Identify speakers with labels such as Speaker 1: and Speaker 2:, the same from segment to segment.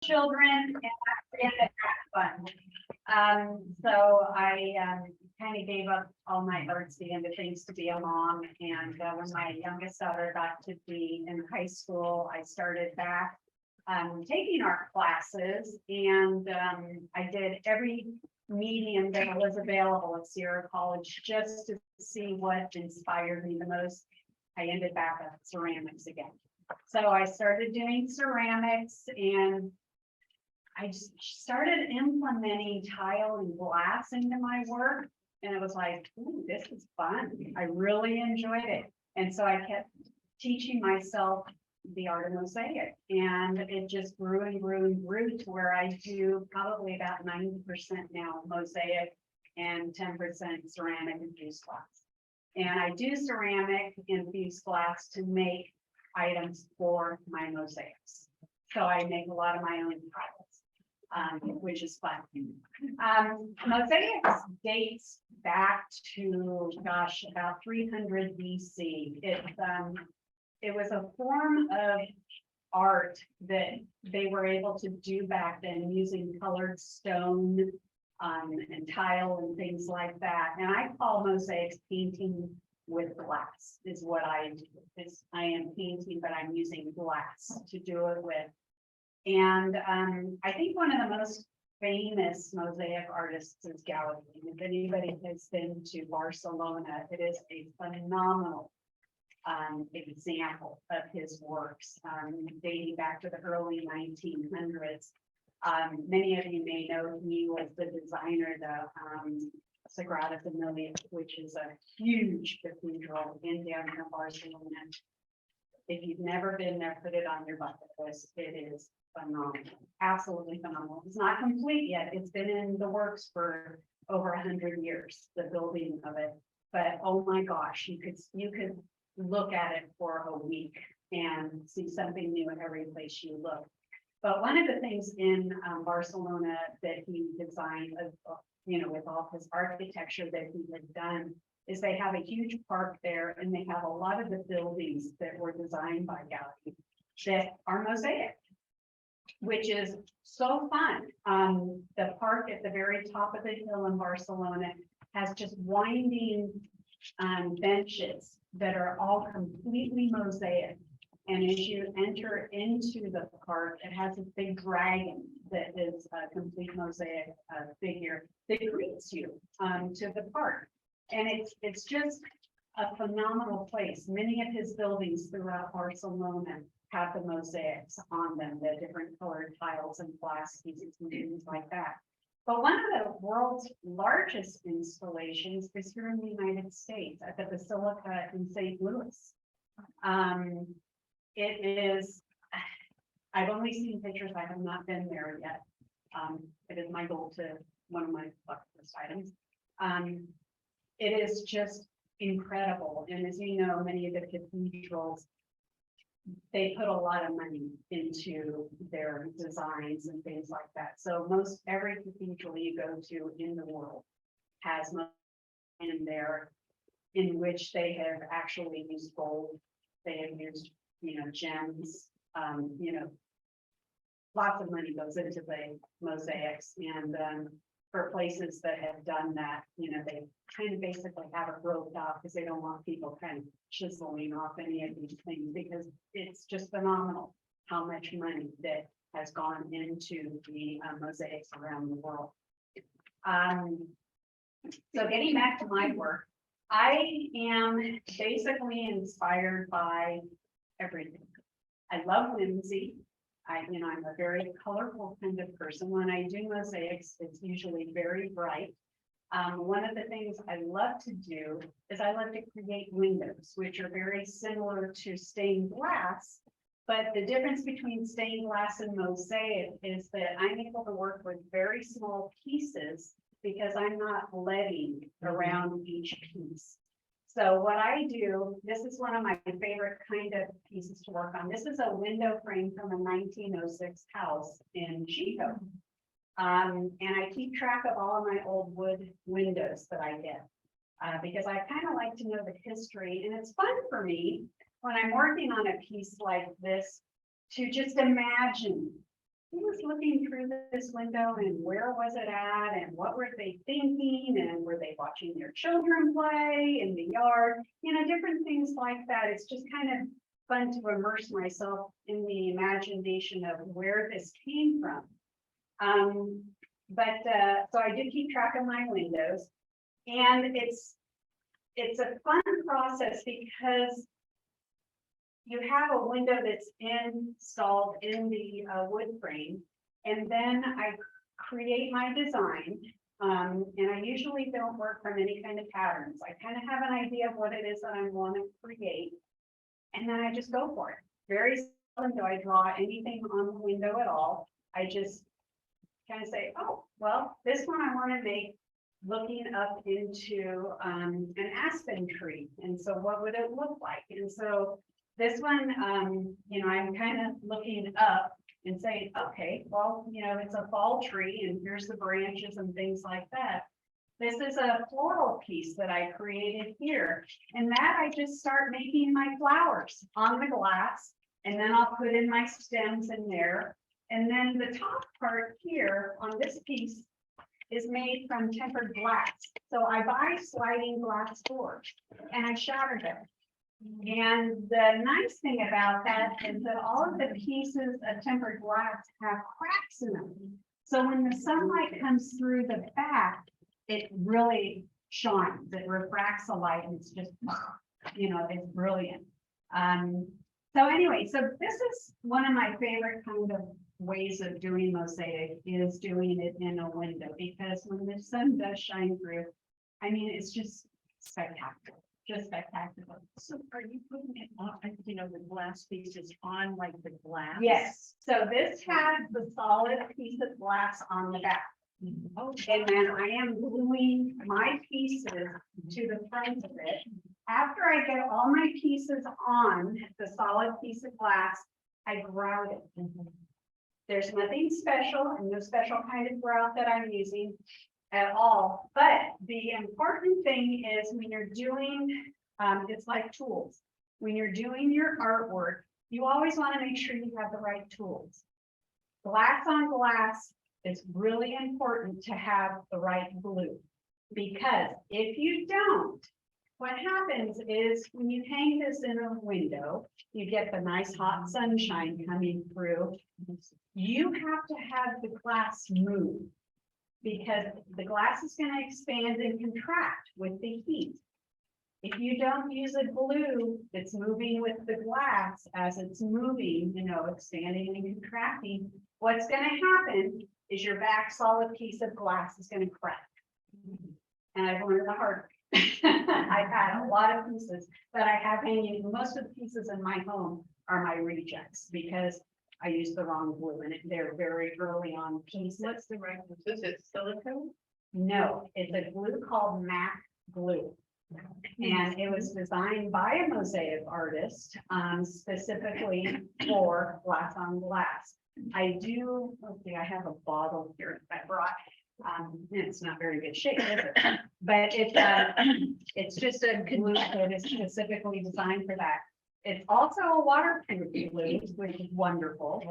Speaker 1: children and that fun. So I kind of gave up all my artsy and the things to be a mom. And when my youngest daughter got to be in high school, I started back taking art classes, and I did every medium that was available at Sierra College just to see what inspired me the most. I ended back at ceramics again. So I started doing ceramics, and I just started implementing tile and glass into my work. And it was like, ooh, this is fun. I really enjoyed it. And so I kept teaching myself the art of mosaic, and it just grew and grew and grew to where I do probably about 90% now mosaic and 10% ceramic and fused glass. And I do ceramic and fused glass to make items for my mosaics. So I make a lot of my own tiles, which is fun. Mosaics dates back to, gosh, about 300 BC. It was a form of art that they were able to do back then using colored stone and tile and things like that. And I call mosaics painting with glass is what I do. I am painting, but I'm using glass to do it with. And I think one of the most famous mosaic artists is Gaudi. If anybody has been to Barcelona, it is a phenomenal example of his works, dating back to the early 1900s. Many of you may know he was the designer of the Sagrada Familia, which is a huge cathedral in downtown Barcelona. If you've never been there, put it on your bucket list. It is phenomenal, absolutely phenomenal. It's not complete yet. It's been in the works for over 100 years, the building of it. But oh my gosh, you could look at it for a week and see something new at every place you look. But one of the things in Barcelona that he designed, with all his architecture that he had done, is they have a huge park there, and they have a lot of the buildings that were designed by Gaudi that are mosaic, which is so fun. The park at the very top of the hill in Barcelona has just winding benches that are all completely mosaic. And as you enter into the park, it has a big dragon that is a complete mosaic figure that greets you to the park. And it's just a phenomenal place. Many of his buildings throughout Barcelona have the mosaics on them, the different colored tiles and glass pieces and things like that. But one of the world's largest installations is here in the United States at the Basilica in St. Louis. It is, I've only seen pictures, I have not been there yet. It is my goal to one of my bucket list items. It is just incredible. And as you know, many of the cathedrals, they put a lot of money into their designs and things like that. So most every cathedral you go to in the world has money in there in which they have actually used gold. They have used, gems, lots of money goes into the mosaics. And for places that have done that, they kind of basically have it roped off because they don't want people kind of chiseling off any of these things, because it's just phenomenal how much money that has gone into the mosaics around the world. So getting back to my work, I am basically inspired by everything. I love whimsy. I'm a very colorful kind of person. When I do mosaics, it's usually very bright. One of the things I love to do is I love to create windows, which are very similar to stained glass. But the difference between stained glass and mosaic is that I'm able to work with very small pieces because I'm not leading around each piece. So what I do, this is one of my favorite kind of pieces to work on. This is a window frame from a 1906 house in Chico. And I keep track of all of my old wood windows that I get because I kind of like to know the history. And it's fun for me when I'm working on a piece like this to just imagine who was looking through this window and where was it at and what were they thinking and were they watching their children play in the yard? You know, different things like that. It's just kind of fun to immerse myself in the imagination of where this came from. So I did keep track of my windows, and it's a fun process because you have a window that's installed in the wood frame, and then I create my design. And I usually don't work from any kind of patterns. I kind of have an idea of what it is that I want to create, and then I just go for it. Very seldom do I draw anything on the window at all. I just kind of say, oh, well, this one I want to make looking up into an aspen tree. And so what would it look like? And so this one, you know, I'm kind of looking up and saying, okay, well, you know, it's a fall tree and here's the branches and things like that. This is a floral piece that I created here. And that I just start making my flowers on the glass, and then I'll put in my stems in there. And then the top part here on this piece is made from tempered glass. So I buy sliding glass doors and I shatter them. And the nice thing about that is that all of the pieces of tempered glass have cracks in them. So when the sunlight comes through the back, it really shines. It refracts the light, and it's just, you know, it's brilliant. So anyway, so this is one of my favorite kind of ways of doing mosaic, is doing it in a window, because when the sun does shine through, I mean, it's just spectacular, just spectacular.
Speaker 2: So are you putting it on, you know, the glass pieces on like the glass?
Speaker 1: Yes, so this has the solid piece of glass on the back. And then I am gluing my pieces to the front of it. After I get all my pieces on the solid piece of glass, I grout it. There's nothing special and no special kind of grout that I'm using at all. But the important thing is when you're doing, it's like tools. When you're doing your artwork, you always want to make sure you have the right tools. Glass on glass, it's really important to have the right glue, because if you don't, what happens is when you hang this in a window, you get the nice hot sunshine coming through. You have to have the glass move, because the glass is going to expand and contract with the heat. If you don't use a glue that's moving with the glass as it's moving, you know, expanding and contracting, what's going to happen is your back solid piece of glass is going to crack. And I've learned the hard way. I've had a lot of pieces that I have hanging. Most of the pieces in my home are my rejects because I used the wrong glue in it. They're very early on pieces.
Speaker 2: What's the right, is it silicone?
Speaker 1: No, it's a glue called MAC glue. And it was designed by a mosaic artist, specifically for glass on glass. I do, let's see, I have a bottle here that I brought. It's not very good shape, is it? But it's just a glue that is specifically designed for that. It's also a waterproof glue, which is wonderful.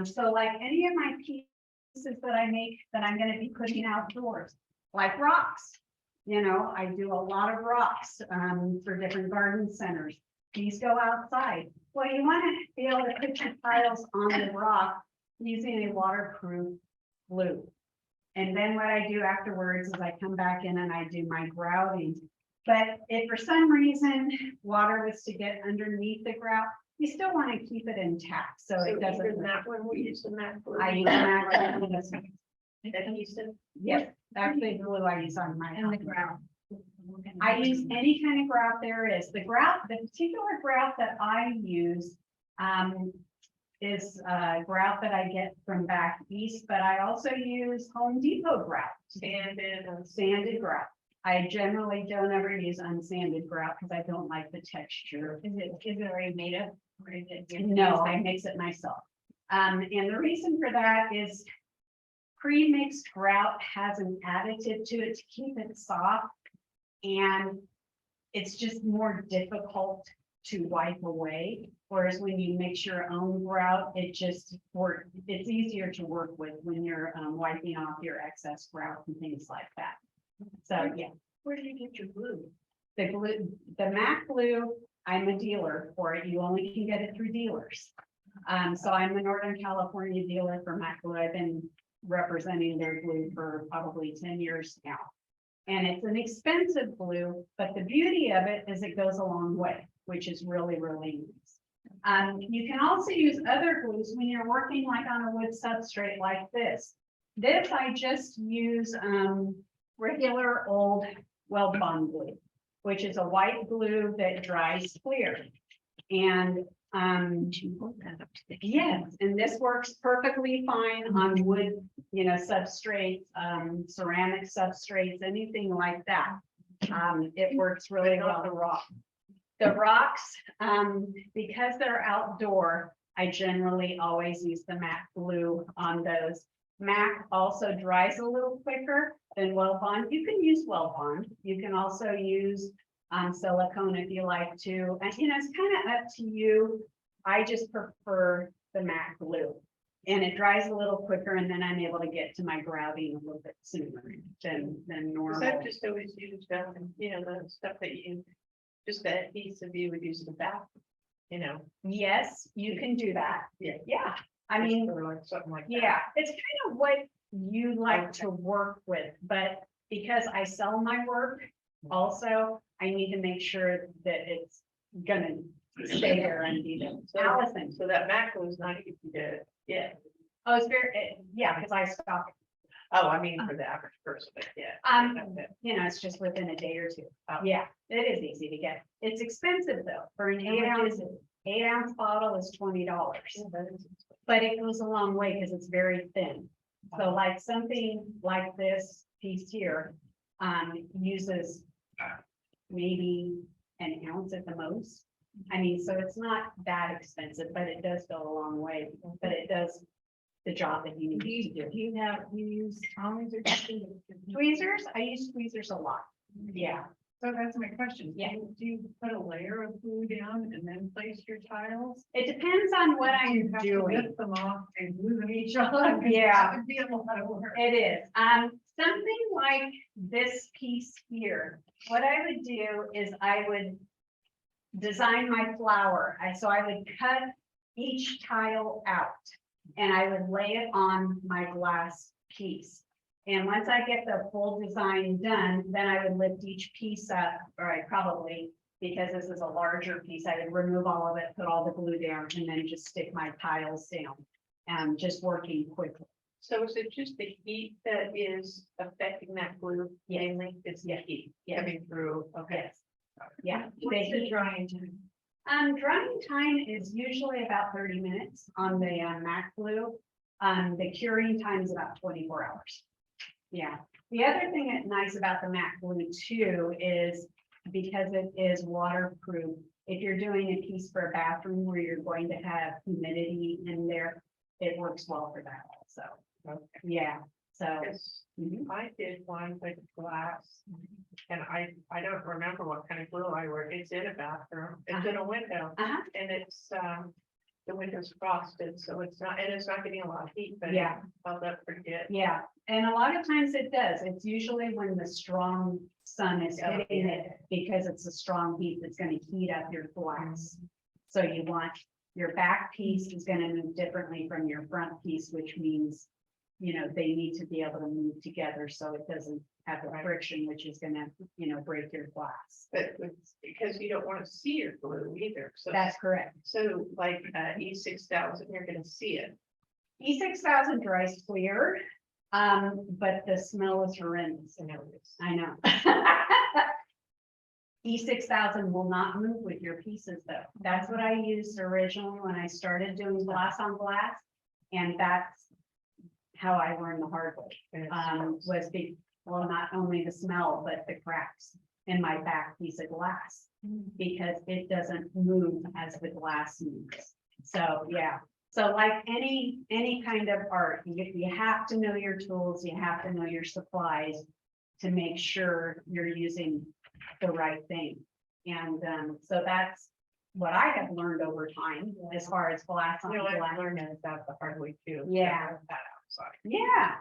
Speaker 1: So like any of my pieces that I make that I'm going to be putting outdoors, like rocks, you know, I do a lot of rocks for different garden centers. These go outside. Well, you want to be able to put your tiles on the rock using a waterproof glue. And then what I do afterwards is I come back in and I do my grouting. But if for some reason water was to get underneath the grout, you still want to keep it intact. So it doesn't.
Speaker 2: That when we use the MAC glue.
Speaker 1: I use MAC glue.
Speaker 2: That you said.
Speaker 1: Yes, that's the glue I use on my
Speaker 2: And the
Speaker 1: house.
Speaker 2: grout.
Speaker 1: I use any kind of grout there is. The grout, the particular grout that I use is grout that I get from back east, but I also use Home Depot grout. Sanded grout. I generally don't ever use unsanded grout because I don't like the texture.
Speaker 2: Is it already made up? Or is it?
Speaker 1: No, I mix it myself. And the reason for that is pre-mixed grout has an additive to it to keep it soft, and it's just more difficult to wipe away. Whereas when you mix your own grout, it's easier to work with when you're wiping off your excess grout and things like that. So, yeah.
Speaker 2: Where do you get your glue?
Speaker 1: The MAC glue, I'm a dealer for it. You only can get it through dealers. So I'm a Northern California dealer for MAC glue. I've been representing their glue for probably 10 years now. And it's an expensive glue, but the beauty of it is it goes a long way, which is really, really nice. You can also use other glues when you're working like on a wood substrate like this. This I just use regular old weld bond glue, which is a white glue that dries clear. And yes, and this works perfectly fine on wood, substrates, ceramic substrates, anything like that. It works really well. The rocks, because they're outdoor, I generally always use the MAC glue on those. MAC also dries a little quicker than Weld Bond. You can use Weld Bond. You can also use silicone if you like to. And it's kind of up to you. I just prefer the MAC glue. And it dries a little quicker, and then I'm able to get to my grouting a little bit sooner than normal.
Speaker 2: I've just always used, the stuff that just the adhesive you would use in the bath,
Speaker 1: Yes, you can do that.
Speaker 2: Yeah.
Speaker 1: Yeah. I mean,
Speaker 2: or like something like that.
Speaker 1: yeah, it's kind of what you like to work with, but because I sell my work also, I need to make sure that it's gonna stay there and be there. Allison.
Speaker 2: So that MAC glue is not easy to get.
Speaker 1: Oh, it's yeah, because I stock it.
Speaker 2: Oh, I mean, for the average person, but yeah.
Speaker 1: It's just within a day or two.
Speaker 2: Oh.
Speaker 1: Yeah, it is easy to get. It's expensive though. For an 8-ounce bottle is $20. But it goes a long way because it's very thin. So like something like this piece here, uses maybe an ounce at the most. I mean, so it's not that expensive, but it does go a long way, but it does the job that you need to do.
Speaker 2: Do you use tongs or
Speaker 1: Tweezers? I use tweezers a lot. Yeah.
Speaker 2: So that's my question.
Speaker 1: Yeah.
Speaker 2: Do you put a layer of glue down and then place your tiles?
Speaker 1: It depends on what I'm
Speaker 2: You have to
Speaker 1: doing.
Speaker 2: lift them off and glue them each other.
Speaker 1: Yeah.
Speaker 2: That would be a lot of work.
Speaker 1: It is. Something like this piece here, what I would do is I would design my flower. So I would cut each tile out and I would lay it on my glass piece. And once I get the full design done, then I would lift each piece up, or I probably, because this is a larger piece, I would remove all of it, put all the glue down, and then just stick my tiles down. Just working quickly.
Speaker 2: So is it just the heat that is affecting that glue mainly? It's the heat coming through. Okay.
Speaker 1: Yes. Yeah.
Speaker 2: What's the drying time?
Speaker 1: Drying time is usually about 30 minutes on the MAC glue. The curing time is about 24 hours. Yeah. The other thing that's nice about the MAC glue too is because it is waterproof. If you're doing a piece for a bathroom where you're going to have humidity in there, it works well for that also.
Speaker 2: Okay.
Speaker 1: Yeah. So
Speaker 2: I did one with glass, and I don't remember what kind of glue I worked. It's in a bathroom. It's in a window, and it's the window's frosted, so it's not getting a lot of heat, but
Speaker 1: yeah,
Speaker 2: it held up pretty good.
Speaker 1: Yeah, and a lot of times it does. It's usually when the strong sun is hitting it, because it's a strong heat that's going to heat up your glass. So you want your back piece is going to move differently from your front piece, which means they need to be able to move together so it doesn't have the friction, which is going to break your glass.
Speaker 2: But it's because you don't want to see your glue either. So
Speaker 1: that's correct.
Speaker 2: So like E6000, you're going to see it.
Speaker 1: E6000 dries clear, but the smell is horrendous. I know. E6000 will not move with your pieces though. That's what I used originally when I started doing glass on glass, and that's how I learned the hard way. Well, not only the smell, but the cracks in my back piece of glass, because it doesn't move as the glass moves. So yeah. So like any kind of art, you have to know your tools, you have to know your supplies to make sure you're using the right thing. And so that's what I have learned over time as far as glass on
Speaker 2: You know, I
Speaker 1: glass.
Speaker 2: learned that the hard way too.
Speaker 1: Yeah.
Speaker 2: That outside.
Speaker 1: Yeah.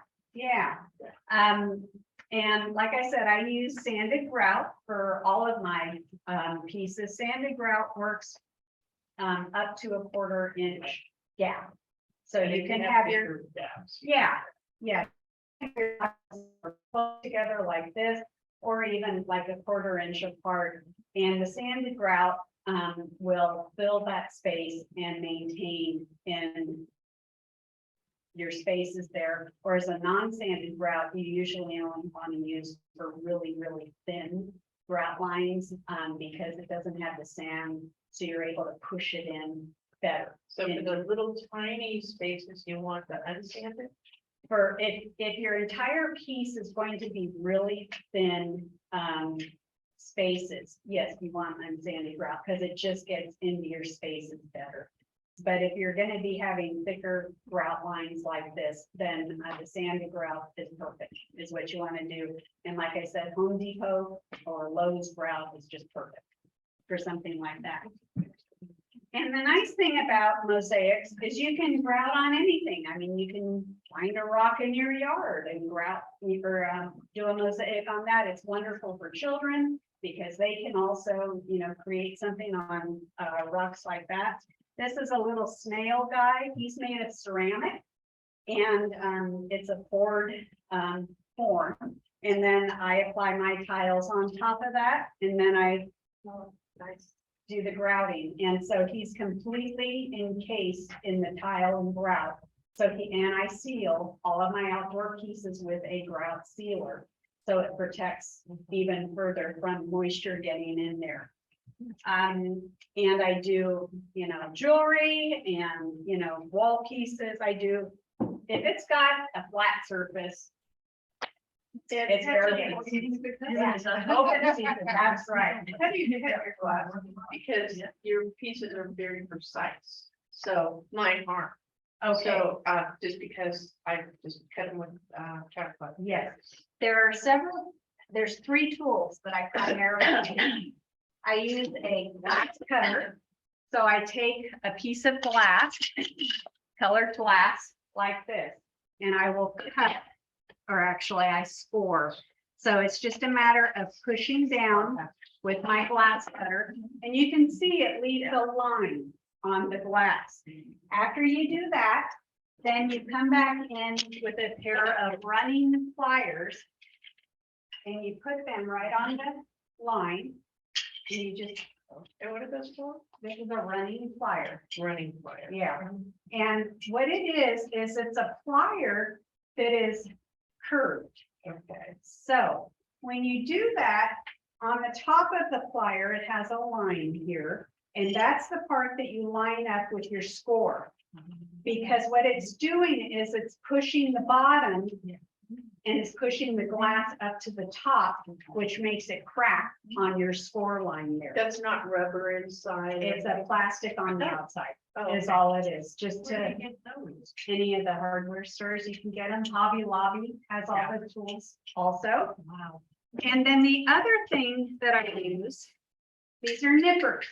Speaker 1: And like I said, I use sanded grout for all of my pieces. Sanded grout works up to a 1/4 inch gap. So
Speaker 2: And
Speaker 1: you
Speaker 2: it
Speaker 1: can have your,
Speaker 2: bigger gaps.
Speaker 1: yeah. Close together like this, or even like a 1/4 inch apart. And the sanded grout will fill that space and maintain in your spaces there. Whereas a non-sanded grout, you usually only want to use for really, really thin grout lines because it doesn't have the sand, so you're able to push it in better.
Speaker 2: So for the little tiny spaces, you want the unsanded?
Speaker 1: For if your entire piece is going to be really thin spaces, yes, you want unsanded grout because it just gets into your spaces better. But if you're going to be having thicker grout lines like this, then the sanded grout is perfect, is what you want to do. And like I said, Home Depot or Lowe's grout is just perfect for something like that. And the nice thing about mosaics is you can grout on anything. I mean, you can find a rock in your yard and grout or do a mosaic on that. It's wonderful for children because they can also, you know, create something on rocks like that. This is a little snail guy. He's made of ceramic and it's a poured form. And then I apply my tiles on top of that. And then I do the grouting. And so he's completely encased in the tile and grout. So and I seal all of my outdoor pieces with a grout sealer. So it protects even further from moisture getting in there. And I do, you know, jewelry and, you know, wall pieces. I do, if it's got a flat surface, it's very. That's right.
Speaker 2: How do you do your glass? Because your pieces are very precise. So mine aren't.
Speaker 1: Okay,
Speaker 2: So, just because I just cut them with, chocolate.
Speaker 1: yes, there are there's 3 tools that I primarily use. I use a glass cutter. So I take a piece of glass, colored glass like this, and I will cut, or actually I score. So it's just a matter of pushing down with my glass cutter, and you can see it leaves a line on the glass. After you do that, then you come back in with a pair of running pliers, and you put them right on the line. And you just,
Speaker 2: And what are those for?
Speaker 1: this is a running plier.
Speaker 2: Running pliers.
Speaker 1: Yeah. And what it is it's a plier that is curved.
Speaker 2: Okay.
Speaker 1: So when you do that, on the top of the plier, it has a line here. And that's the part that you line up with your score. Because what it's doing is it's pushing the bottom and it's pushing the glass up to the top, which makes it crack on your score line there.
Speaker 2: That's not rubber inside.
Speaker 1: It's a plastic on the outside,
Speaker 2: Oh,
Speaker 1: is
Speaker 2: okay.
Speaker 1: all it is, just
Speaker 2: Where do
Speaker 1: to
Speaker 2: you get those?
Speaker 1: any of the hardware stores, you can get them. Hobby Lobby has all the tools also.
Speaker 2: Wow.
Speaker 1: And then the other thing that I use, these are nippers.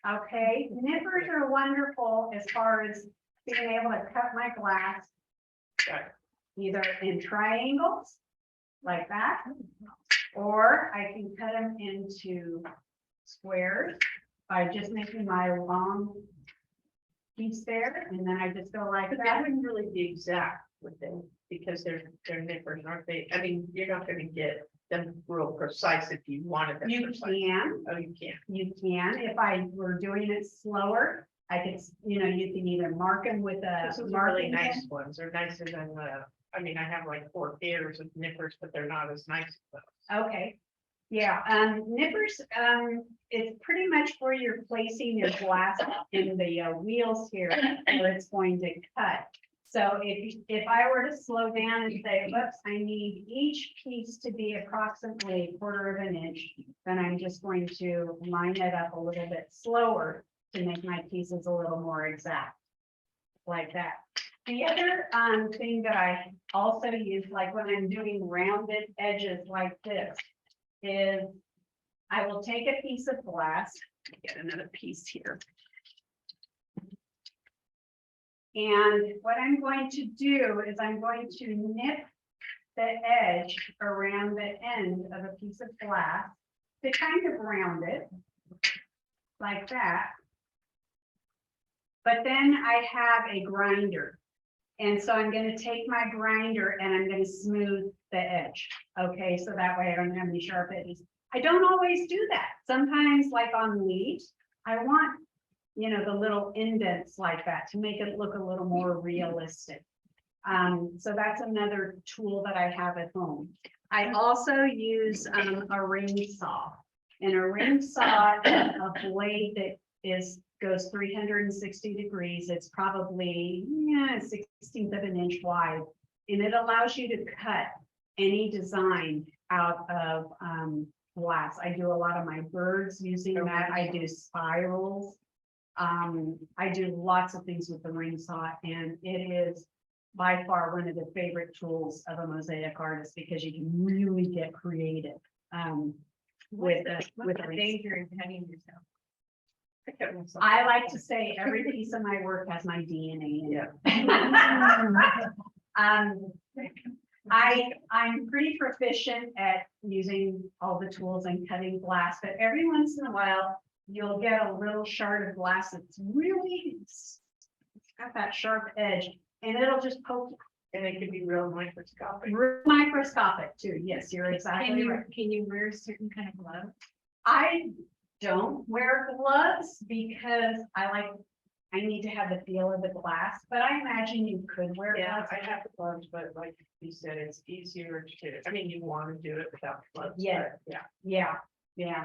Speaker 1: Okay, nippers are wonderful as far as being able to cut my glass
Speaker 2: Right.
Speaker 1: either in triangles like that, or I can cut them into squares by just making my long piece there, and then I just go like
Speaker 2: But that
Speaker 1: that.
Speaker 2: wouldn't really be exact with them because they're nippers, aren't they? I mean, you're not gonna get them real precise if you wanted them
Speaker 1: You
Speaker 2: precise.
Speaker 1: can,
Speaker 2: Oh, you can't.
Speaker 1: if I were doing it slower, I could, you know, you can either mark them with a
Speaker 2: Those are really
Speaker 1: marking
Speaker 2: nice
Speaker 1: pen.
Speaker 2: ones. They're nicer than I mean, I have like 4 pairs of nippers, but they're not as nice as those.
Speaker 1: Okay, yeah, nippers, it's pretty much where you're placing your glass in the wheels here, where it's going to cut. So if I were to slow down and say, whoops, I need each piece to be approximately 1/4 of an inch, then I'm just going to line it up a little bit slower to make my pieces a little more exact, like that. The other thing that I also use, like when I'm doing rounded edges like this, is I will take a piece of glass Get another piece here. And what I'm going to do is I'm going to nip the edge around the end of a piece of glass to kind of round it like that. But then I have a grinder. And so I'm going to take my grinder and I'm going to smooth the edge. Okay, so that way I don't have any sharp edges. I don't always do that. Sometimes, like on leaves, I want, you know, the little indents like that to make it look a little more realistic. So that's another tool that I have at home. I also use a ring saw, and a ring saw is a blade that goes 360 degrees. It's probably 1/16 of an inch wide, and it allows you to cut any design out of glass. I do a lot of my birds using that. I do spirals. I do lots of things with the ring saw, and it is by far one of the favorite tools of a mosaic artist because you can really get creative with the
Speaker 2: danger in cutting yourself.
Speaker 1: I like to say every piece of my work has my DNA in it. I'm pretty proficient at using all the tools and cutting glass, but every once in a while you'll get a little shard of glass that's really got that sharp edge, and it'll just poke.
Speaker 2: And it can be real microscopic.
Speaker 1: Real microscopic too. Yes, you're exactly right.
Speaker 3: Can you wear a certain kind of glove?
Speaker 1: I don't wear gloves because I need to have the feel of the glass, but I imagine you could wear
Speaker 2: Yeah,
Speaker 1: gloves.
Speaker 2: I have the gloves, but like you said, it's easier to, I mean, you want to do it without gloves.
Speaker 1: Yeah.
Speaker 2: but Yeah.
Speaker 1: Yeah.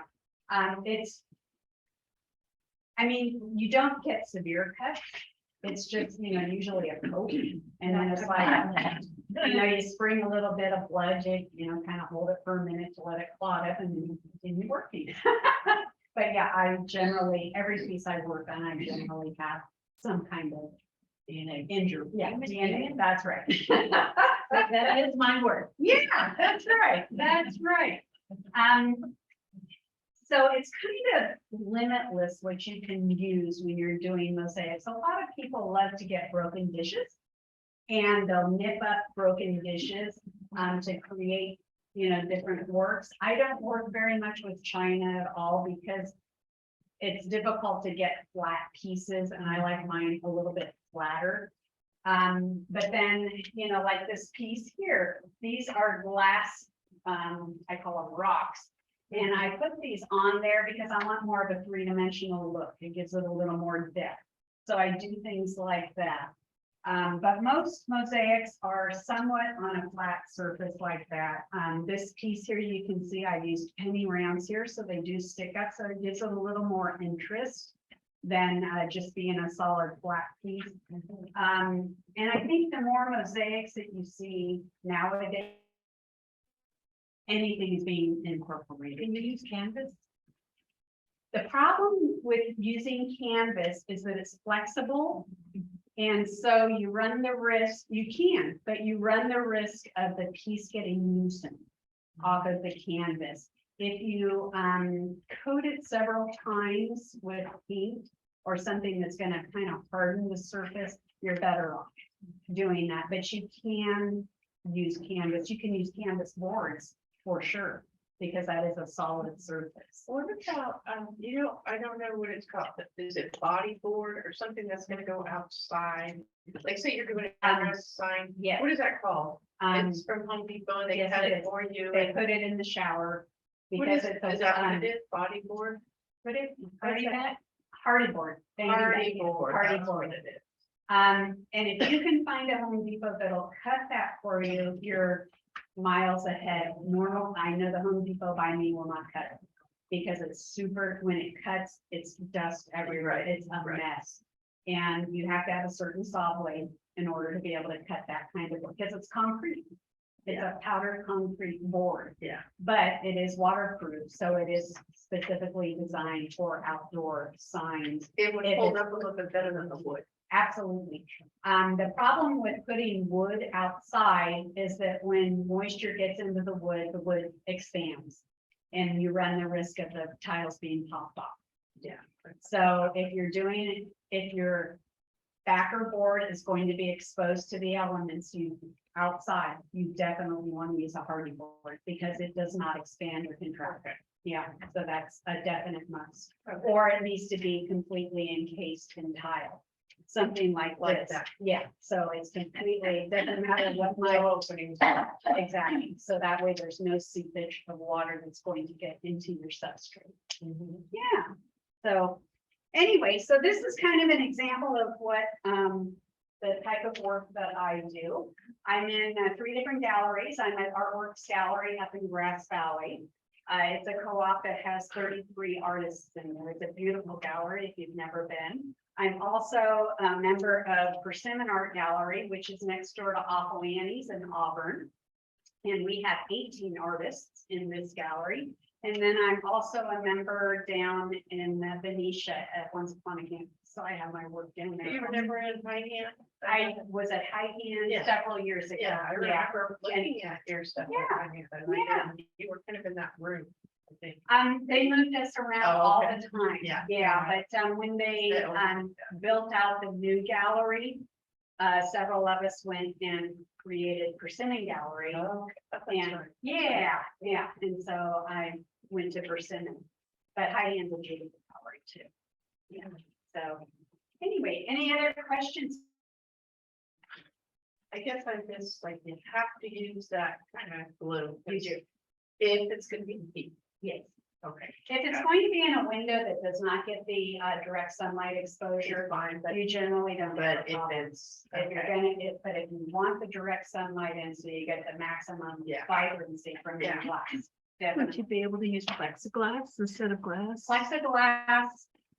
Speaker 1: I mean, you don't get severe cuts. It's just, usually a coat, and then it's like, you spring a little bit of blood, you kind of hold it for a minute to let it clot up and then you continue working. But yeah, I generally, every piece I work on, I generally have some kind of DNA injury. Yeah, DNA, that's right.
Speaker 3: That is my word.
Speaker 1: Yeah, that's right. That's right. So it's kind of limitless what you can use when you're doing mosaics. A lot of people love to get broken dishes, and they'll nip up broken dishes to create, different works. I don't work very much with china at all because it's difficult to get flat pieces, and I like mine a little bit flatter. But then, like this piece here, these are glass, I call them rocks. And I put these on there because I want more of a three-dimensional look. It gives it a little more depth. So I do things like that. But most mosaics are somewhat on a flat surface like that. This piece here, you can see I used penny rounds here, so they do stick up. So it gives it a little more interest than just being a solid flat piece. And I think the more mosaics that you see nowadays, anything is being incorporated.
Speaker 3: Can you use canvas?
Speaker 1: The problem with using canvas is that it's flexible. And so you run the risk, you can, but you run the risk of the piece getting loosened off of the canvas. If you coat it several times with paint or something that's going to kind of harden the surface, you're better off doing that. But you can use canvas. You can use canvas boards for sure, because that is a solid surface.
Speaker 2: What about, I don't know what it's called, but is it bodyboard or something that's gonna go outside? Like say you're doing a address sign,
Speaker 1: Yeah.
Speaker 2: what is that called? It's from Home Depot, and they
Speaker 1: yes,
Speaker 2: cut
Speaker 1: it
Speaker 2: it
Speaker 1: is.
Speaker 2: for you.
Speaker 1: They
Speaker 2: and-
Speaker 1: put it in the shower
Speaker 2: What
Speaker 1: because
Speaker 2: is
Speaker 1: it's
Speaker 2: is that what it is, bodyboard?
Speaker 1: Put it,
Speaker 3: Hardy mat?
Speaker 1: hardy board. Thank you.
Speaker 2: Hardy board.
Speaker 1: Hardy
Speaker 2: That's
Speaker 1: board.
Speaker 2: what it is.
Speaker 1: And if you can find a Home Depot that'll cut that for you, you're miles ahead. Normal, I know the Home Depot by me will not cut it because it's super, when it cuts, it's dust everywhere. It's a
Speaker 2: Right.
Speaker 1: mess. And you have to have a certain saw blade in order to be able to cut that kind of, because it's concrete. It's a powdered concrete board.
Speaker 2: Yeah.
Speaker 1: But it is waterproof, so it is specifically designed for outdoor signs.
Speaker 2: It would
Speaker 1: If
Speaker 2: hold
Speaker 1: it's-
Speaker 2: up a little bit better than the wood.
Speaker 1: Absolutely. The problem with putting wood outside is that when moisture gets into the wood expands. And you run the risk of the tiles being popped off.
Speaker 2: Yeah.
Speaker 1: So if you're doing it, if your backer board is going to be exposed to the elements outside, you definitely want to use a hardy board because it does not expand or contract. Yeah, so that's a definite must. Or it needs to be completely encased in tile. Something like this.
Speaker 2: that.
Speaker 1: Yeah, so it's completely, it doesn't matter what my
Speaker 2: No openings.
Speaker 1: exactly. So that way there's no seepage of water that's going to get into your substrate.
Speaker 2: Mhm.
Speaker 1: Yeah, so anyway, so this is kind of an example of what the type of work that I do. I'm in 3 different galleries. I'm at Artworks Gallery up in Grass Valley. It's a co-op that has 33 artists in there. It's a beautiful gallery if you've never been. I'm also a member of Persimmon Art Gallery, which is next door to Awful Annie's in Auburn. And we have 18 artists in this gallery. And then I'm also a member down in Benicia at Once Upon a Campus. So I have my work down there.
Speaker 2: You were never in my hand?
Speaker 1: I was at High Hand
Speaker 2: Yeah.
Speaker 1: several years ago.
Speaker 2: Yeah, I remember looking at your stuff.
Speaker 1: Yeah. Yeah.
Speaker 2: You were kind of in that room, I think.
Speaker 1: They moved us around
Speaker 2: Oh,
Speaker 1: all
Speaker 2: okay.
Speaker 1: the time.
Speaker 2: Yeah.
Speaker 1: Yeah, but when they built out the new gallery, several of us went and created Persimmon Gallery.
Speaker 2: Oh, that's
Speaker 1: And
Speaker 2: right.
Speaker 1: yeah, and so I went to Persimmon, but High Hand's a beautiful gallery too. Yeah, so anyway, any other questions?
Speaker 2: I guess I just like, you have to use that kind of glue.
Speaker 1: You do.
Speaker 2: If it's gonna be deep.
Speaker 1: Yes.
Speaker 2: Okay.
Speaker 1: If it's going to be in a window that does not get the direct sunlight exposure,
Speaker 2: Fine, but,
Speaker 1: you generally don't. have
Speaker 2: but
Speaker 1: a
Speaker 2: if
Speaker 1: problem.
Speaker 2: it's,
Speaker 1: If you're
Speaker 2: okay,
Speaker 1: gonna get, but if you want the direct sunlight in, so you get the maximum
Speaker 2: Yeah.
Speaker 1: vibrancy from the
Speaker 2: Yeah.
Speaker 1: glass.
Speaker 4: Would
Speaker 1: Definitely.
Speaker 4: you be able to use plexiglass instead of glass?
Speaker 1: Plexiglass,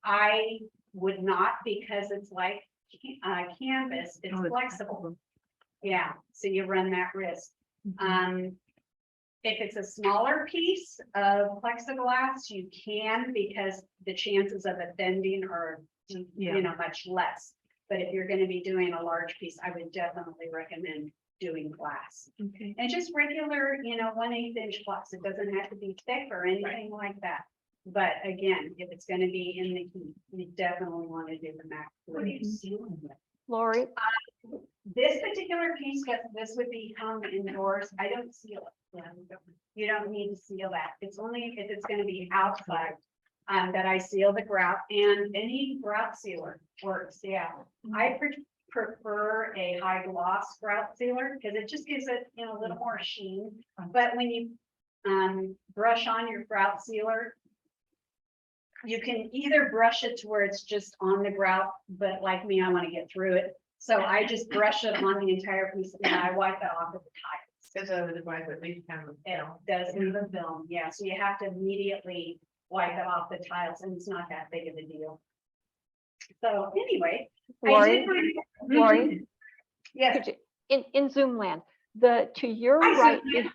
Speaker 1: I would not because it's like canvas, it's
Speaker 4: Oh,
Speaker 1: flexible. Yeah, so you run that risk.
Speaker 4: Mhm.
Speaker 1: If it's a smaller piece of plexiglass, you can because the chances of it bending are,
Speaker 4: Yeah.
Speaker 1: much less. But if you're gonna be doing a large piece, I would definitely recommend doing glass.
Speaker 4: Okay.
Speaker 1: And just regular, 1/8 inch glass. It doesn't have to be thick or anything like that. But again, if it's gonna be in the heat, you definitely want to do the max.
Speaker 5: Lori,
Speaker 1: This particular piece, this would be hung indoors. I don't seal it. You don't need to seal that. It's only if it's gonna be outside. That I seal the grout, and any grout sealer works, yeah. I prefer a high gloss grout sealer because it just gives it, a little more sheen. But when you brush on your grout sealer, you can either brush it to where it's just on the grout, but like me, I want to get through it. So I just brush it on the entire piece and I wipe it off with the tiles.
Speaker 2: because otherwise it leaves kind of,
Speaker 1: It does leave a film, yeah, so you have to immediately wipe it off the tiles and it's not that big of a deal. So anyway.
Speaker 5: Lori, Lori,
Speaker 1: Mhm. Yes,
Speaker 5: could you, in Zoom land, to your
Speaker 1: Hi,
Speaker 5: right.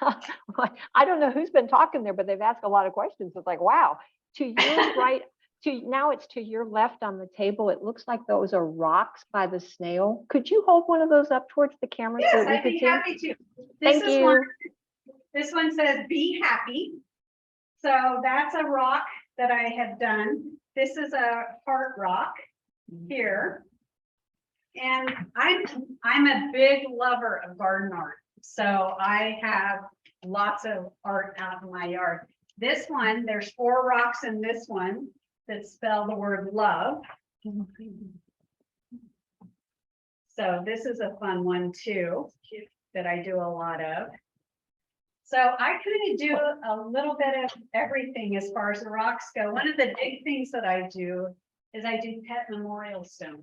Speaker 1: Sophia.
Speaker 5: I don't know who's been talking there, but they've asked a lot of questions. It's like, wow, to your right, now it's to your left on the table. It looks like those are rocks by the snail. Could you hold one of those up towards the camera so
Speaker 1: yes,
Speaker 5: that we
Speaker 1: I'd
Speaker 5: could
Speaker 1: be
Speaker 5: see 'em?
Speaker 1: happy to.
Speaker 5: Thank
Speaker 1: This is
Speaker 5: you.
Speaker 1: This one says, be happy. So that's a rock that I have done. This is a heart rock here. And I'm a big lover of garden art. So I have lots of art out in my yard. This one, there's 4 rocks in this one that spell the word love. So this is a fun one too, that I do a lot of. So I kind of do a little bit of everything as far as the rocks go. One of the big things that I do is I do pet memorial stones.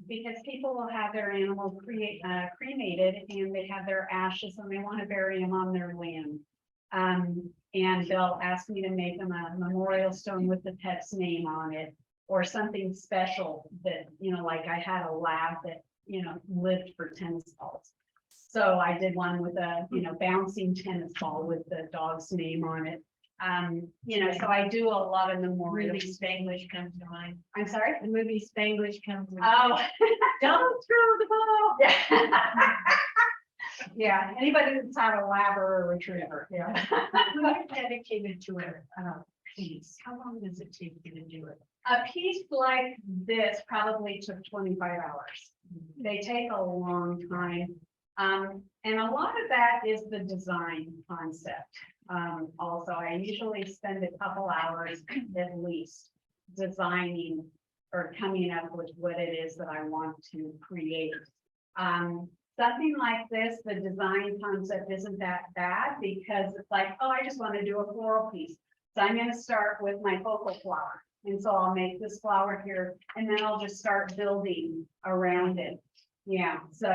Speaker 1: Because people will have their animals cremated and they have their ashes and they want to bury them on their land. And they'll ask me to make them a memorial stone with the pet's name on it. Or something special that, like I had a lab that, lived for tennis balls. So I did one with a, bouncing tennis ball with the dog's name on it. So I do a lot of memorials.
Speaker 3: Movie Spanglish comes to mind.
Speaker 1: I'm sorry?
Speaker 3: The movie Spanglish comes to mind.
Speaker 1: Oh. Don't throw the ball. Yeah. Yeah, anybody that's had a lab or a retriever, yeah.
Speaker 3: Dedicated to it.
Speaker 4: piece, how long does it take you to do it?
Speaker 1: A piece like this probably took 25 hours. They take a long time. And a lot of that is the design concept. Also, I usually spend a couple hours at least designing or coming up with what it is that I want to create. Something like this, the design concept isn't that bad because it's like, oh, I just want to do a floral piece. So I'm going to start with my focal flower. And so I'll make this flower here and then I'll just start building around it. Yeah, so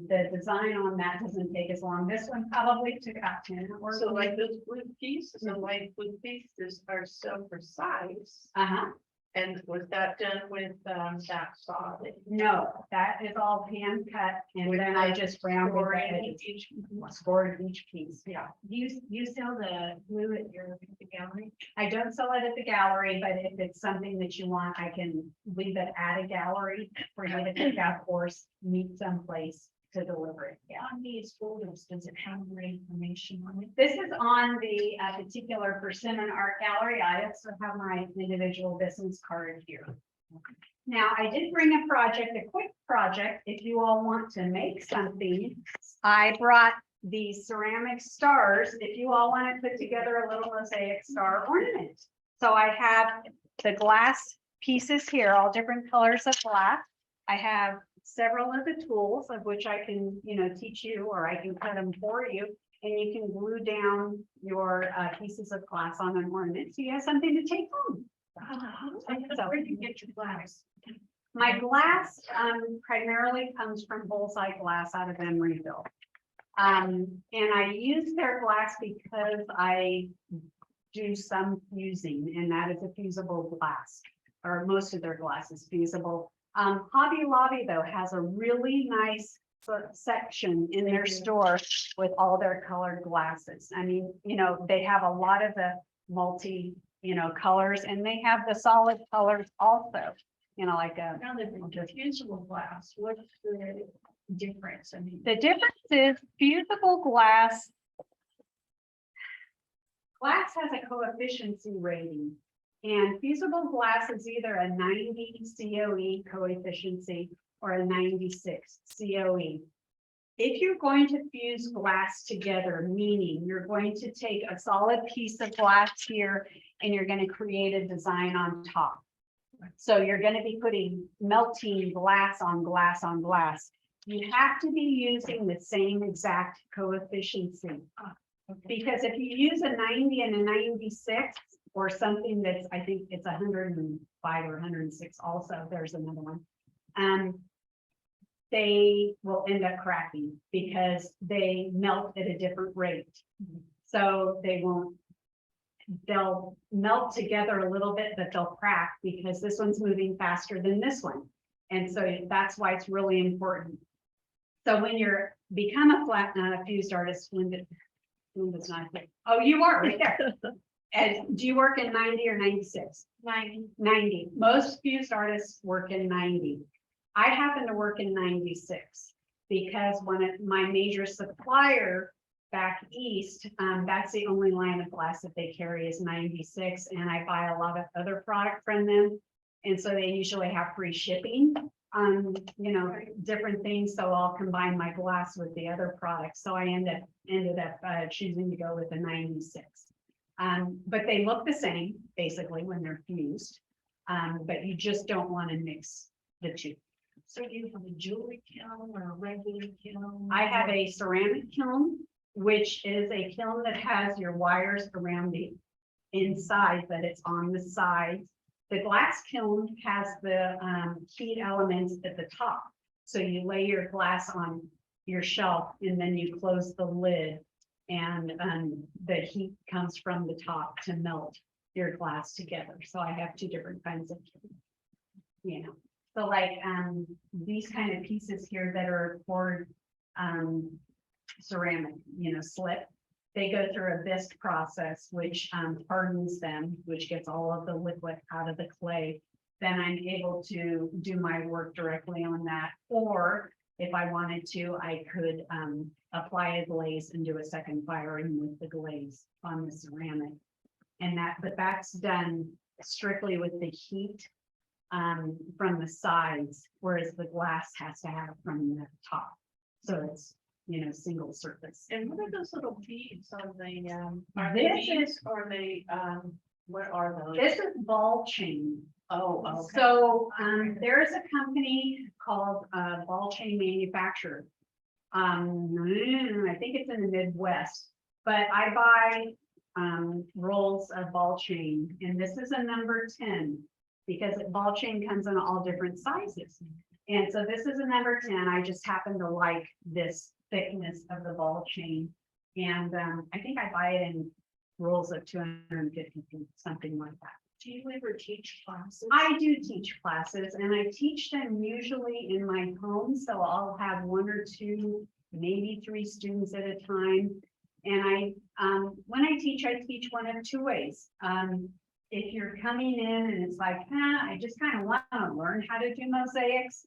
Speaker 1: the design on that doesn't take as long. This one probably took about 10 hours.
Speaker 2: So like those blue pieces, and like blue pieces are so precise.
Speaker 1: Uh-huh.
Speaker 2: And was that done with that saw?
Speaker 1: No, that is all hand cut and then I just rounded the
Speaker 2: Scoring
Speaker 1: edges.
Speaker 2: each-
Speaker 1: Scored each piece, yeah.
Speaker 3: You sell the glue at your gallery?
Speaker 1: I don't sell it at the gallery, but if it's something that you want, I can leave it at a gallery for you to pick up or meet someplace to deliver it. Yeah.
Speaker 3: On these folders, does it have more information on it?
Speaker 1: This is on the particular Persimmon Art Gallery. I also have my individual business card here. Now, I did bring a project, a quick project, if you all want to make something. I brought these ceramic stars, if you all want to put together a little mosaic star ornament. So I have the glass pieces here, all different colors of glass. I have several of the tools of which I can, teach you, or I can cut them for you. And you can glue down your pieces of glass on an ornament, so you have something to take home.
Speaker 3: Where do you get your glass?
Speaker 1: My glass primarily comes from Bullseye Glass out of Emeryville. And I use their glass because I do some fusing, and that is a fusible glass, or most of their glass is fusible. Hobby Lobby, though, has a really nice section in their store with all their colored glasses. I mean, they have a lot of the multi, colors, and they have the solid colors also, like a.
Speaker 3: Now the fusible glass, what's the difference? I mean,
Speaker 1: The difference is fusible glass. Glass has a coefficiency rating, and fusible glass is either a 90 COE coefficiency or a 96 COE. If you're going to fuse glass together, meaning you're going to take a solid piece of glass here and you're going to create a design on top. So you're going to be putting melting glass on glass on glass. You have to be using the same exact coefficiency. Because if you use a 90 and a 96 or something that's, I think it's 105 or 106 also, there's another one. They will end up cracking because they melt at a different rate. So they'll melt together a little bit, but they'll crack because this one's moving faster than this one. And so that's why it's really important. So when you're become a flat fused artist, Linda's not here. Oh, you are right there. And do you work in 90 or 96? 90. Most fused artists work in 90. I happen to work in 96 because my major supplier back east, that's the only line of glass that they carry is 96, and I buy a lot of other product from them, and so they usually have free shipping on different things. So I'll combine my glass with the other products. So I ended up choosing to go with a 96. But they look the same basically when they're fused, but you just don't want to mix the two.
Speaker 3: so do you have a jewelry kiln or a regular kiln?
Speaker 1: I have a ceramic kiln, which is a kiln that has your wires around the inside, but it's on the sides. The glass kiln has the heat elements at the top. So you lay your glass on your shelf and then you close the lid, and the heat comes from the top to melt your glass together. So I have two different kinds of kilns. So like these kind of pieces here that are poured ceramic, slip, they go through a bisque process, which hardens them, which gets all of the liquid out of the clay. Then I'm able to do my work directly on that. Or if I wanted to, I could apply a glaze and do a second firing with the glaze on the ceramic. but that's done strictly with the heat from the sides, whereas the glass has to have from the top. So it's, single surface.
Speaker 2: And what are those little beads on the, are they
Speaker 1: This
Speaker 2: beads or are they, what are those?
Speaker 1: This is ball chain.
Speaker 2: Oh, okay.
Speaker 1: So, there is a company called, Ball Chain Manufacturer. I think it's in the Midwest, but I buy, rolls of ball chain, and this is a number 10. Because ball chain comes in all different sizes. And so this is a number 10. I just happen to like this thickness of the ball chain. And, I think I buy it in rolls of 250 feet, something like that.
Speaker 3: Do you ever teach classes?
Speaker 1: I do teach classes, and I teach them usually in my home, so I'll have 1 or 2, maybe 3 students at a time. And when I teach one of 2 ways. If you're coming in and it's like, I just kind of want to learn how to do mosaics,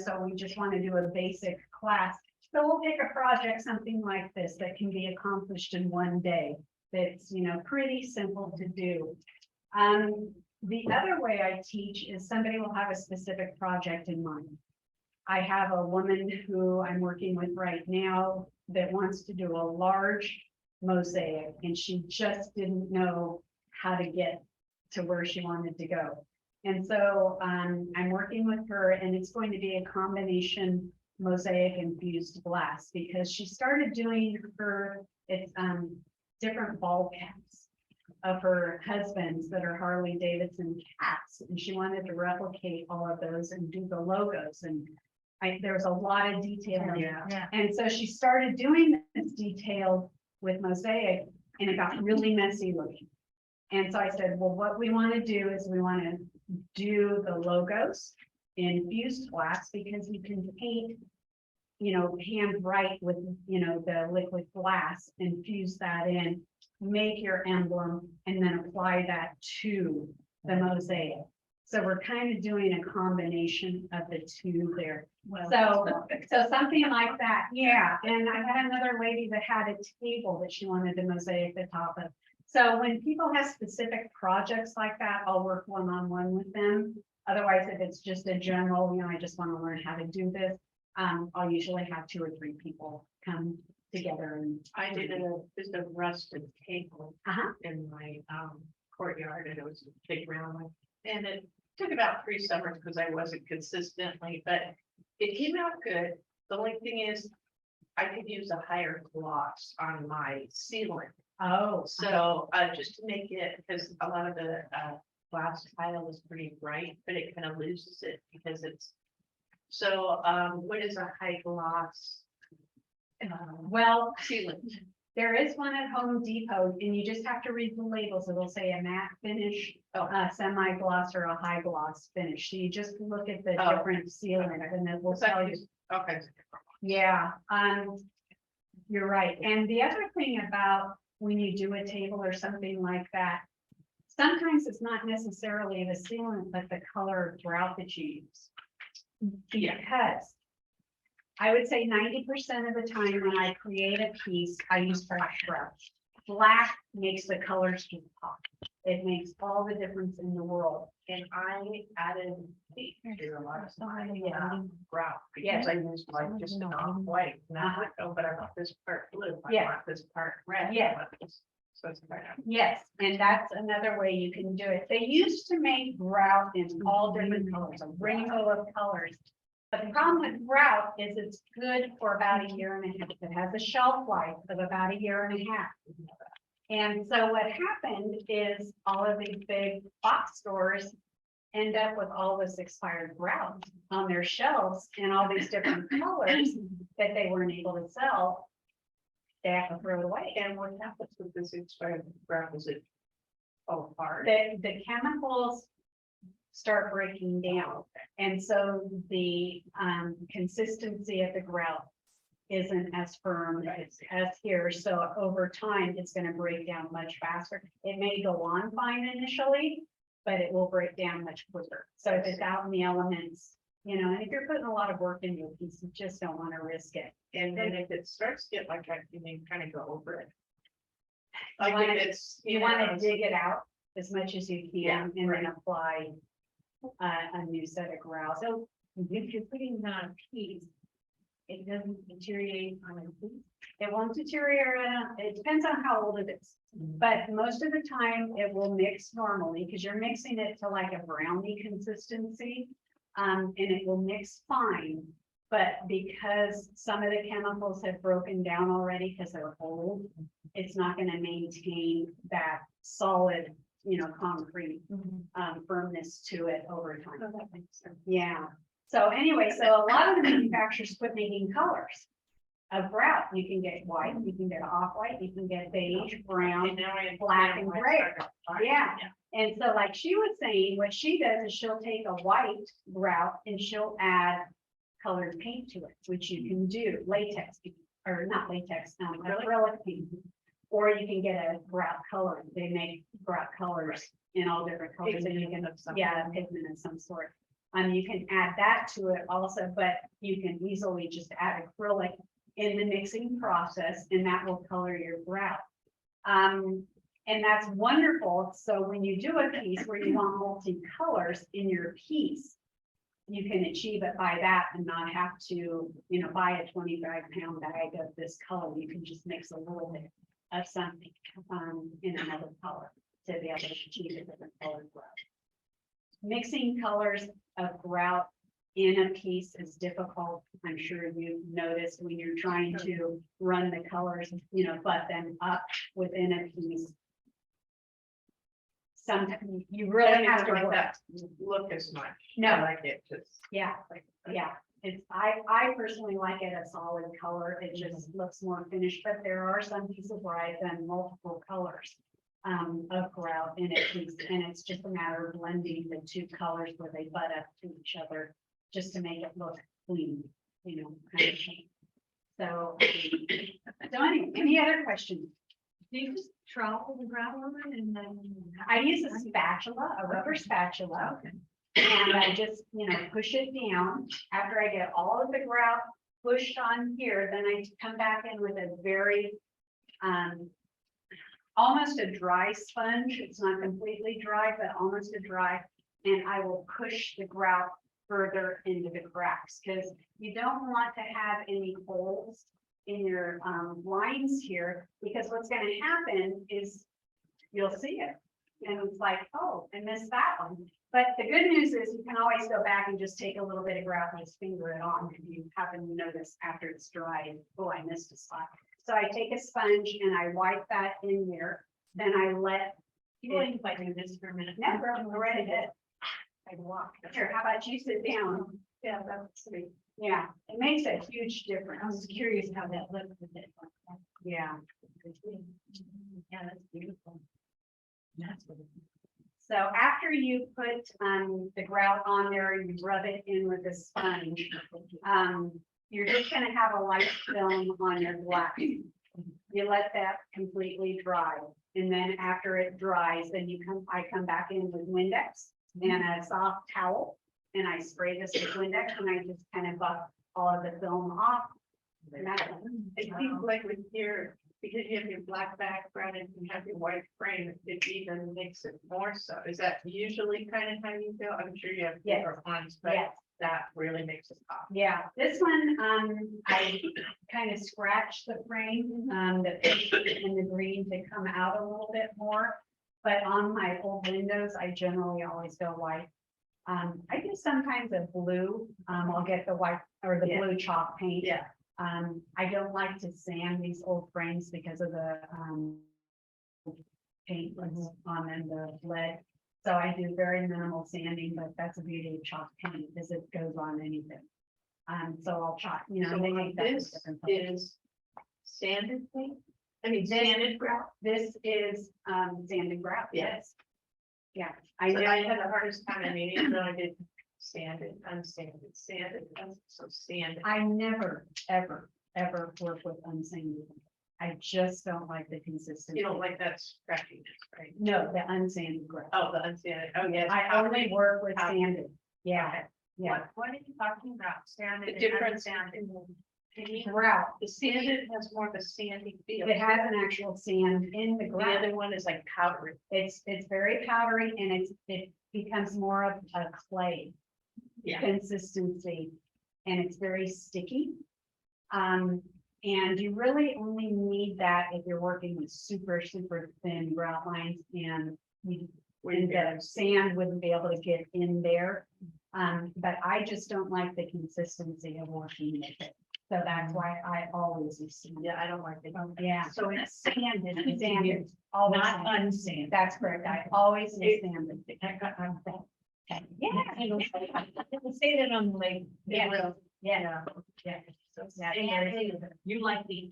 Speaker 1: so we just want to do a basic class. So we'll pick a project, something like this, that can be accomplished in 1 day. That's, pretty simple to do. The other way I teach is somebody will have a specific project in mind. I have a woman who I'm working with right now that wants to do a large mosaic, and she just didn't know how to get to where she wanted to go. And so I'm working with her, and it's going to be a combination mosaic infused glass, because she started doing different ball caps of her husband's that are Harley Davidson caps, and she wanted to replicate all of those and do the logos, and there was a lot of detail in that.
Speaker 3: Yeah.
Speaker 1: And so she started doing this detail with mosaic, and it got really messy looking. And so I said, well, what we want to do is we want to do the logos in fused glass, because you can paint, hand write with, the liquid glass and fuse that in, make your emblem, and then apply that to the mosaic. So we're kind of doing a combination of the 2 there. So something like that, yeah. And I had another lady that had a table that she wanted to mosaic the top of. So when people have specific projects like that, I'll work one-on-one with them. Otherwise, if it's just a general, I just want to learn how to do this, I'll usually have 2 or 3 people come together. And
Speaker 2: I did just a rusted table in my courtyard, and it was a big round one. And it took about 3 summers because I wasn't consistently, but it came out good. The only thing is I could use a higher gloss on my ceiling.
Speaker 1: oh,
Speaker 2: So just to make it, because a lot of the glass tile is pretty bright, but it kind of loses it because it's. So what is a high gloss
Speaker 1: well,
Speaker 2: ceiling?
Speaker 1: there is one at Home Depot, and you just have to read the labels. It'll say a matte finish, semi-gloss, or a high gloss finish. So you just look at the different ceilings, and it will tell you.
Speaker 2: Okay.
Speaker 1: Yeah, you're right. And the other thing about when you do a table or something like that, sometimes it's not necessarily the sealant, but the color throughout that you use. Because I would say 90% of the time when I create a piece, I use black brush. Black makes the colors just pop. It makes all the difference in the world.
Speaker 2: And I added heat to a lot of grout,
Speaker 1: Yes.
Speaker 2: because I used like just an off-white, not like, oh, but I want this part blue, I
Speaker 1: Yeah.
Speaker 2: want this part red.
Speaker 1: Yeah.
Speaker 2: I want this. So it's kind of.
Speaker 1: Yes, and that's another way you can do it. They used to make grout in all different colors, a rainbow of colors. But the problem with grout is it's good for about a year and a half. It has a shelf life of about a year and a half. And so what happened is all of these big box stores end up with all this expired grout on their shelves and all these different colors that they weren't able to sell. They have to throw it away.
Speaker 2: And what happens with this expired grout? Is it fall apart?
Speaker 1: The chemicals start breaking down. And so the consistency of the grout isn't as firm as here. So over time, it's going to break down much faster. It may go on fine initially, but it will break down much quicker. So if it's out in the elements, and if you're putting a lot of work into a piece, you just don't want to risk it.
Speaker 2: And then if it starts to get like that, you may kind of go over it. Like
Speaker 1: wanna-
Speaker 2: if it's,
Speaker 1: You want to dig it out as much as you
Speaker 2: Yeah,
Speaker 1: can and then apply a new set of grout.
Speaker 3: So if you're putting it on a piece, it doesn't deteriorate on a piece.
Speaker 1: It won't deteriorate, it depends on how old it is. But most of the time it will mix normally because you're mixing it to like a brownie consistency. And it will mix fine. But because some of the chemicals have broken down already because they're old, it's not going to maintain that solid, concrete firmness to it over time.
Speaker 3: So that makes sense.
Speaker 1: Yeah. So anyway, so a lot of the manufacturers quit making colors of grout. You can get white, you can get off-white, you can get beige, brown.
Speaker 2: And now I
Speaker 1: Black and gray.
Speaker 2: gray.
Speaker 1: Yeah. And so like she was saying, what she does is she'll take a white grout and she'll add colored paint to it, which you can do latex, or not latex, acrylic paint. Or you can get a grout color. They make grout colors in all different colors and you can, yeah, a pigment of some sort. You can add that to it also, but you can easily just add acrylic in the mixing process and that will color your grout. And that's wonderful. So when you do a piece where you want multi-colors in your piece, you can achieve it by that and not have to, buy a 25-pound bag of this color. You can just mix a little bit of something in another color to be able to achieve a different color grout. Mixing colors of grout in a piece is difficult. I'm sure you've noticed when you're trying to run the colors, butt them up within a piece. Sometimes you really have to
Speaker 2: like
Speaker 1: work.
Speaker 2: that look as much.
Speaker 1: No.
Speaker 2: I like it just.
Speaker 1: Yeah, yeah. I personally like it a solid color. It just looks more finished, but there are some pieces where I've done multiple colors of grout in a piece, and it's just a matter of blending the two colors where they butt up to each other just to make it look clean, kind of thing. So, anyway, any other questions?
Speaker 3: Do you just trowel the grout on it and then?
Speaker 1: I use a spatula, a rubber spatula. And I just, push it down. After I get all of the grout pushed on here, then I come back in with a very, almost a dry sponge. It's not completely dry, but almost a dry. And I will push the grout further into the cracks because you don't want to have any holes in your lines here, because what's going to happen is you'll see it. And it's like, oh, I missed that one. But the good news is you can always go back and just take a little bit of grout and just finger it on if you happen to notice after it's dried, oh, I missed a spot. So I take a sponge and I wipe that in there. Then I let.
Speaker 3: You want if I do this for a minute?
Speaker 1: No, girl, go right ahead.
Speaker 3: I walk.
Speaker 1: Sure, how about you sit down?
Speaker 3: Yeah, that's sweet.
Speaker 1: Yeah, it makes a huge
Speaker 3: I
Speaker 1: difference.
Speaker 3: was curious how that looked with it.
Speaker 1: Yeah.
Speaker 3: Yeah, that's beautiful. That's what it is.
Speaker 1: So after you put the grout on there, you rub it in with a sponge. You're just gonna have a light film on your glass. You let that completely dry. And then after it dries, then I come back in with Windex and a soft towel. And I spray this with Windex and I just kind of buff all of the film off. And that's it.
Speaker 2: It seems like with your, because you have your black background and you have your white frame, it even makes it more so. Is that usually kind of how you feel? I'm sure you have
Speaker 1: Yes.
Speaker 2: different ones, but
Speaker 1: Yes.
Speaker 2: that really makes it pop.
Speaker 1: Yeah, this one, I kind of scratched the frame, the pink and the green to come out a little bit more. But on my old windows, I generally always go white. I do sometimes a blue, I'll get the white or the
Speaker 2: Yeah.
Speaker 1: blue chalk paint.
Speaker 2: Yeah.
Speaker 1: I don't like to sand these old frames because of the, paint that's on them, the lead. So I do very minimal sanding, but that's the beauty of chalk paint, is it goes on anything. So I'll chalk,
Speaker 2: So
Speaker 1: they make that with
Speaker 2: this
Speaker 1: different colors.
Speaker 2: is sanded paint? I mean,
Speaker 1: This-
Speaker 2: sanded grout?
Speaker 1: This is, sanded grout,
Speaker 2: Yeah.
Speaker 1: yes. Yeah, I
Speaker 2: So
Speaker 1: know.
Speaker 2: I had the hardest time, I mean, even though I did sanded, unsanded, sanded, so sanded.
Speaker 1: I never, ever, ever work with unsanded. I just don't like the consistency.
Speaker 2: You don't like that scratchiness, right?
Speaker 1: No, the unsanded grout.
Speaker 2: Oh, the unsanded, oh, yes.
Speaker 1: I only work with
Speaker 2: How-
Speaker 1: sanded. Yeah, yeah.
Speaker 3: What are you talking about? Sanded
Speaker 2: The
Speaker 3: and
Speaker 2: difference
Speaker 3: unsanded?
Speaker 1: grout.
Speaker 2: The sanded has more of a sandy feel.
Speaker 1: It has an actual sand in the
Speaker 2: The
Speaker 1: grout.
Speaker 2: other one is like powdery.
Speaker 1: It's very powdery and it becomes more of a clay
Speaker 2: Yeah.
Speaker 1: consistency. And it's very sticky. And you really only need that if you're working with super thin grout lines and you, the sand wouldn't be able to get in there. But I just don't like the consistency of working with it. So that's why I always use sand.
Speaker 2: Yeah, I don't like it.
Speaker 1: Yeah.
Speaker 3: So it's sanded,
Speaker 1: Sand
Speaker 3: sanded,
Speaker 1: is always
Speaker 3: not
Speaker 1: sand.
Speaker 3: unsanded.
Speaker 1: That's correct. I always use sand.
Speaker 3: Yeah. It'll say that on the label.
Speaker 1: Yeah.
Speaker 3: Yeah.
Speaker 1: Yeah.
Speaker 3: So
Speaker 1: Yeah.
Speaker 3: you like the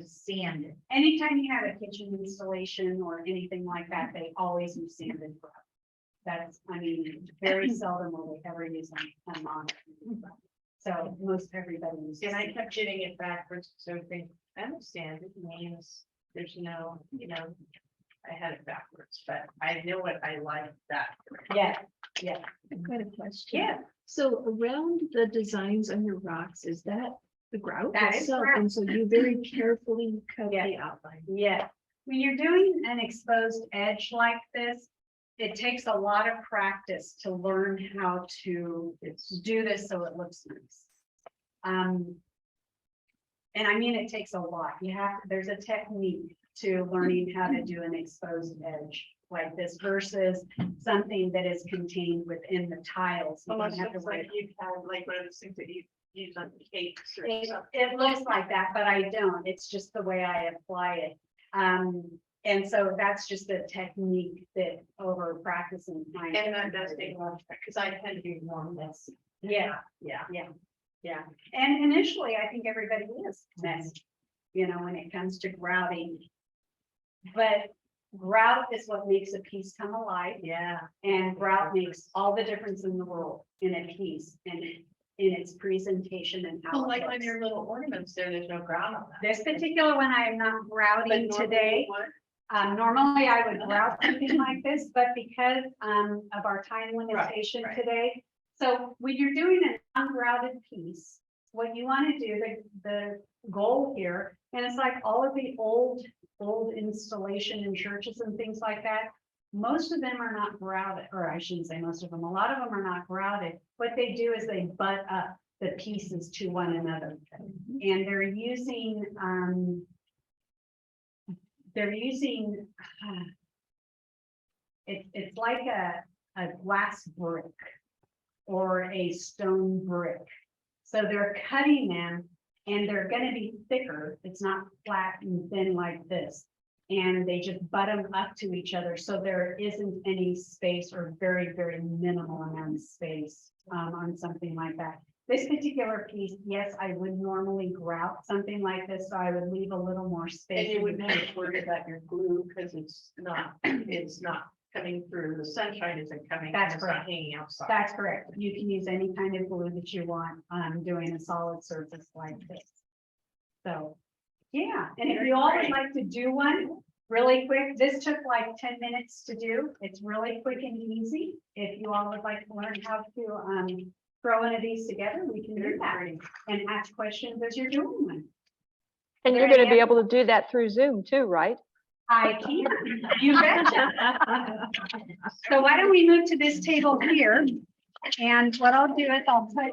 Speaker 3: sanded.
Speaker 1: Anytime you have a kitchen installation or anything like that, they always use sanded grout. That's, I mean, very seldom will they ever use them on. So most everybody uses.
Speaker 2: And I kept getting it backwards, so I think, I understand it means there's no, I had it backwards, but I know what I like that.
Speaker 1: Yeah,
Speaker 4: I've got a question.
Speaker 1: yeah,
Speaker 4: So around the designs on your rocks, is that the grout?
Speaker 1: That is
Speaker 4: itself?
Speaker 1: grout.
Speaker 4: And so you very carefully cut
Speaker 1: Yeah.
Speaker 4: the outline.
Speaker 1: yeah. When you're doing an exposed edge like this, it takes a lot of practice to learn how to do this so it looks nice. And I mean, it takes a lot. There's a technique to learning how to do an exposed edge like this versus something that is contained within the tiles. You don't
Speaker 2: Almost
Speaker 1: have to
Speaker 2: looks
Speaker 1: worry.
Speaker 2: like you've had like one of those things that you use on cakes or
Speaker 1: It,
Speaker 2: something.
Speaker 1: it looks like that, but I don't. It's just the way I apply it. And so that's just a technique that over practicing.
Speaker 2: And that does take a lot, because I tend to be more messy.
Speaker 1: Yeah,
Speaker 2: Yeah.
Speaker 1: yeah. And initially, I think everybody is messy, when it comes to grouting. But grout is what makes a piece come alive.
Speaker 2: Yeah.
Speaker 1: And grout makes all the difference in the world in a piece and in its presentation and how.
Speaker 2: Well,
Speaker 1: it
Speaker 2: like on
Speaker 1: looks.
Speaker 2: your little ornaments there, there's no ground on that.
Speaker 1: This particular one, I am not grouting
Speaker 2: But normally
Speaker 1: today.
Speaker 2: what?
Speaker 1: Normally I would grout something like this, but because of our time limitation
Speaker 2: right.
Speaker 1: today. So when you're doing an ungrouted piece, what you want to do, the goal here, and it's like all of the old installation in churches and things like that. Most of them are not grouted, or I shouldn't say most of them, a lot of them are not grouted. What they do is they butt up the pieces to one another. And they're using, it's like a glass brick or a stone brick. So they're cutting them and they're gonna be thicker. It's not flat and thin like this. And they just butt them up to each other. So there isn't any space or very, very minimal amount of space on something like that. This particular piece, yes, I would normally grout something like this, so I would leave a little more space.
Speaker 2: And you wouldn't have to worry about your glue because it's not coming through. The sunshine isn't coming.
Speaker 1: That's
Speaker 2: it's not
Speaker 1: correct.
Speaker 2: hanging outside.
Speaker 1: That's correct. You can use any kind of glue that you want, doing a solid surface like this. So, yeah, and if you all would like to do one really quick, this took like 10 minutes to do. It's really quick and easy. If you all would like to learn how to, throw one of these together, we can do that and ask questions as you're doing one.
Speaker 5: And you're going to be able to do that through Zoom too, right?
Speaker 1: I can, you betcha. So why don't we move to this table here? And what I'll do is I'll put